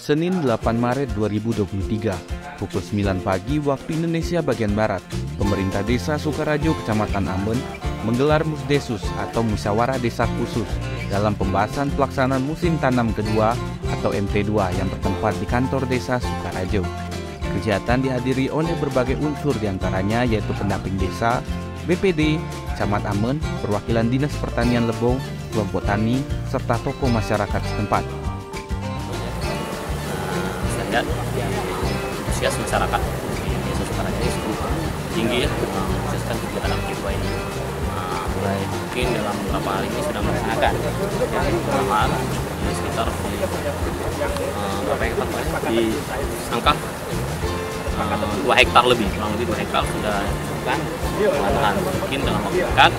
Senin 8 Maret 2023, pukul 9 pagi waktu Indonesia bagian Barat, pemerintah desa Sukarajo, Kecamatan Amben, menggelar Musdesus atau Musyawarah Desa Khusus dalam pembahasan pelaksanaan musim tanam kedua atau MT2 yang bertempat di kantor desa Sukarajo. Kegiatan dihadiri oleh berbagai unsur diantaranya yaitu pendamping desa, BPD, Camat Amben, perwakilan Dinas Pertanian Lebong, kelompok tani, serta tokoh masyarakat setempat. Saya antusias masyarakat di desa Sukarajo ini cukup tinggi ya, khususkan kegiatan MT2 ini. Mungkin dalam beberapa hari ini sudah melaksanakan lahan di sekitar berapa hektar di angka 2 hektar lebih, kurang lebih 2 hektar sudah dilakukan lahan. Mungkin dalam waktu dekat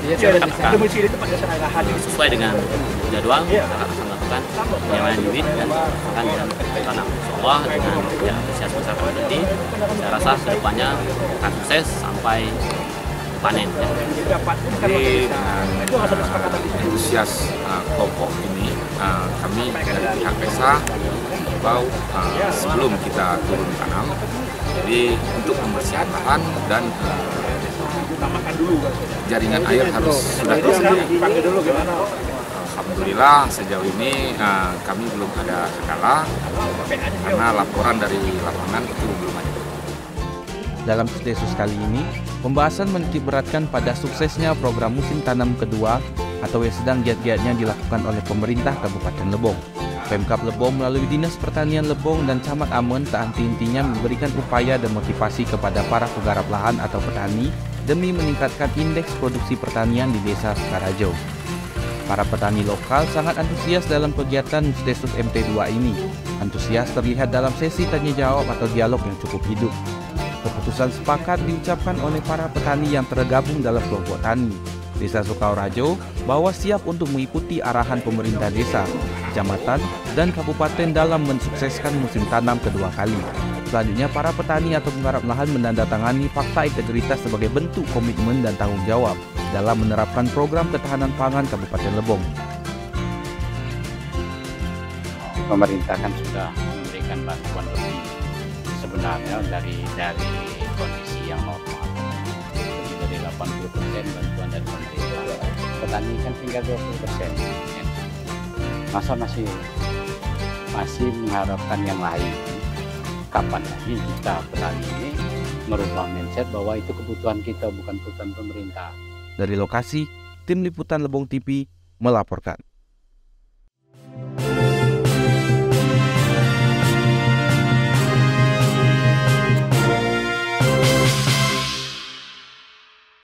akan sesuai dengan jadwal akan melakukan penyemayan bibit dan akan ditanam. Insyaallah dengan antusias masyarakat tadi, saya rasa kedepannya akan sukses sampai panen. Jadi antusias kelompok ini kami dari pihak desa atau sebelum kita turun tanam, jadi untuk membersihkan lahan dan jaringan air harus sudah tersedia. Alhamdulillah sejauh ini kami belum ada kendala karena laporan dari lapangan itu belum ada. Dalam Musdesus kali ini, pembahasan menitik beratkan pada suksesnya program musim tanam kedua atau yang sedang giat-giatnya dilakukan oleh pemerintah Kabupaten Lebong. Pemkab Lebong melalui Dinas Pertanian Lebong dan Camat Amben tak henti-hentinya memberikan upaya dan motivasi kepada para penggarap lahan atau petani demi meningkatkan indeks produksi pertanian di desa Sukarajo. Para petani lokal sangat antusias dalam kegiatan Musdesus MT2 ini. Antusias terlihat dalam sesi tanya-jawab atau dialog yang cukup hidup. Keputusan sepakat diucapkan oleh para petani yang tergabung dalam kelompok tani Desa Sukarajo bahwa siap untuk mengikuti arahan pemerintah desa, kecamatan, dan kabupaten dalam mensukseskan musim tanam kedua kali. Selanjutnya, para petani atau penggarap lahan menandatangani fakta integritas sebagai bentuk komitmen dan tanggung jawab dalam menerapkan program ketahanan pangan Kabupaten Lebong. Pemerintah kan sudah memberikan bantuan lebih sebenarnya dari kondisi yang normal, lebih dari 80% bantuan dari pemerintah. Petani kan tinggal 20%. Masa masih mengharapkan yang lain? Kapan lagi kita petani ini merubah mindset bahwa itu kebutuhan kita bukan kebutuhan pemerintah? Dari lokasi, tim liputan Lebong TV melaporkan.